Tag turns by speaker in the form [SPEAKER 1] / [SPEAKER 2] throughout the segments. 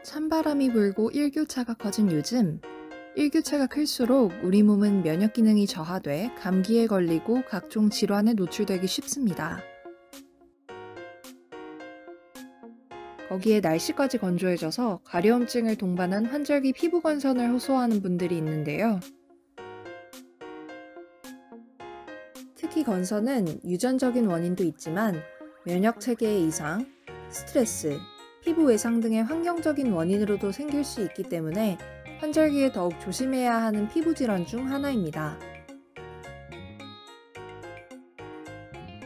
[SPEAKER 1] 찬바람이 불고 일교차가 커진 요즘, 일교차가 클수록 우리 몸은 면역 기능이 저하돼 감기에 걸리고 각종 질환에 노출되기 쉽습니다. 거기에 날씨까지 건조해져서 가려움증을 동반한 환절기 피부 건선을 호소하는 분들이 있는데요. 특히 건선은 유전적인 원인도 있지만 면역 체계의 이상, 스트레스, 피부 외상 등의 환경적인 원인으로도 생길 수 있기 때문에 환절기에 더욱 조심해야 하는 피부 질환 중 하나입니다.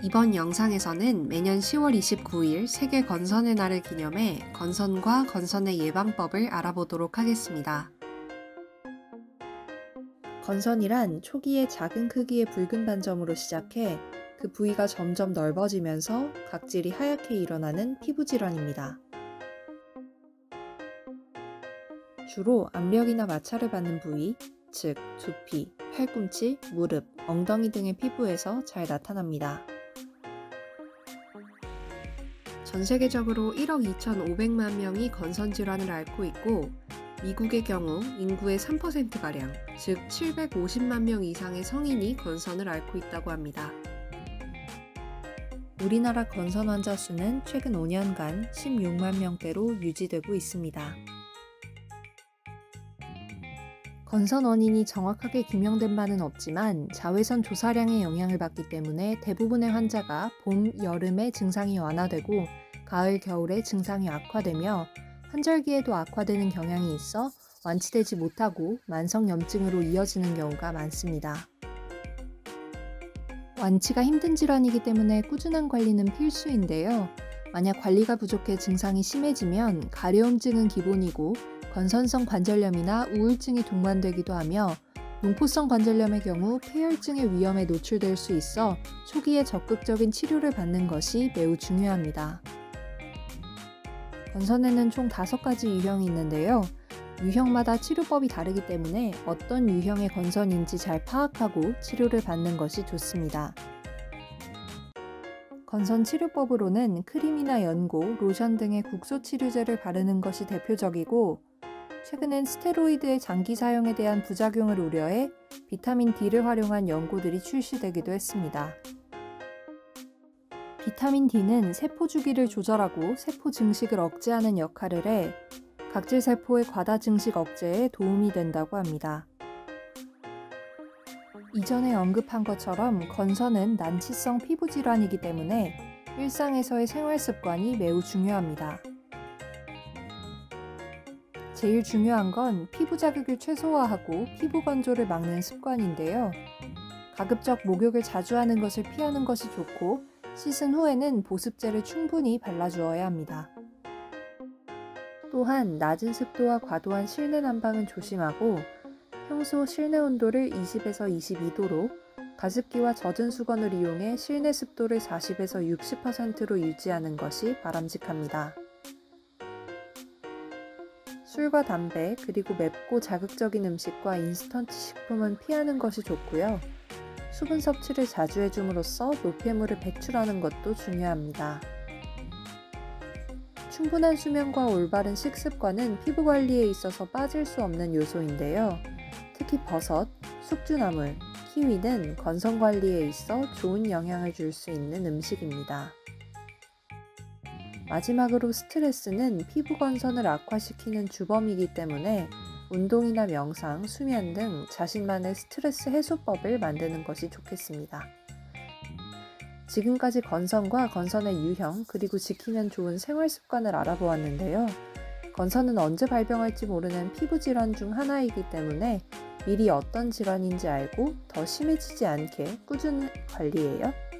[SPEAKER 1] 이번 영상에서는 매년 10월 29일 세계 건선의 날을 기념해 건선과 건선의 예방법을 알아보도록 하겠습니다. 건선이란 초기에 작은 크기의 붉은 반점으로 시작해 그 부위가 점점 넓어지면서 각질이 하얗게 일어나는 피부 질환입니다. 주로 압력이나 마찰을 받는 부위, 즉 두피, 팔꿈치, 무릎, 엉덩이 등의 피부에서 잘 나타납니다. 전 세계적으로 1억 2,500만 명이 건선 질환을 앓고 있고 미국의 경우 인구의 3%가량, 즉 750만 명 이상의 성인이 건선을 앓고 있다고 합니다. 우리나라 건선 환자 수는 최근 5년간 16만 명대로 유지되고 있습니다. 건선 원인이 정확하게 규명된 바는 없지만 자외선 조사량의 영향을 받기 때문에 대부분의 환자가 봄, 여름에 증상이 완화되고 가을, 겨울에 증상이 악화되며 환절기에도 악화되는 경향이 있어 완치되지 못하고 만성염증으로 이어지는 경우가 많습니다. 완치가 힘든 질환이기 때문에 꾸준한 관리는 필수인데요. 만약 관리가 부족해 증상이 심해지면 가려움증은 기본이고 건선성 관절염이나 우울증이 동반되기도 하며 농포성 관절염의 경우 폐혈증의 위험에 노출될 수 있어 초기에 적극적인 치료를 받는 것이 매우 중요합니다. 건선에는 총 5가지 유형이 있는데요. 유형마다 치료법이 다르기 때문에 어떤 유형의 건선인지 잘 파악하고 치료를 받는 것이 좋습니다. 건선 치료법으로는 크림이나 연고, 로션 등의 국소 치료제를 바르는 것이 대표적이고 최근엔 스테로이드의 장기 사용에 대한 부작용을 우려해 비타민 D를 활용한 연고들이 출시되기도 했습니다. 비타민 D는 세포 주기를 조절하고 세포 증식을 억제하는 역할을 해 각질 세포의 과다 증식 억제에 도움이 된다고 합니다. 이전에 언급한 것처럼 건선은 난치성 피부 질환이기 때문에 일상에서의 생활 습관이 매우 중요합니다. 제일 중요한 건 피부 자극을 최소화하고 피부 건조를 막는 습관인데요. 가급적 목욕을 자주 하는 것을 피하는 것이 좋고 씻은 후에는 보습제를 충분히 발라주어야 합니다. 또한 낮은 습도와 과도한 실내 난방은 조심하고 평소 실내 온도를 20에서 22도로 가습기와 젖은 수건을 이용해 실내 습도를 40에서 60%로 유지하는 것이 바람직합니다. 술과 담배, 그리고 맵고 자극적인 음식과 인스턴트 식품은 피하는 것이 좋고요. 수분 섭취를 자주 해줌으로써 노폐물을 배출하는 것도 중요합니다. 충분한 수면과 올바른 식습관은 피부 관리에 있어서 빠질 수 없는 요소인데요. 특히 버섯, 숙주나물, 키위는 건선 관리에 있어 좋은 영향을 줄 수 있는 음식입니다. 마지막으로 스트레스는 피부 건선을 악화시키는 주범이기 때문에 운동이나 명상, 수면 등 자신만의 스트레스 해소법을 만드는 것이 좋겠습니다. 지금까지 건선과 건선의 유형, 그리고 지키면 좋은 생활 습관을 알아보았는데요. 건선은 언제 발병할지 모르는 피부 질환 중 하나이기 때문에 미리 어떤 질환인지 알고 더 심해지지 않게 꾸준히 관리해요.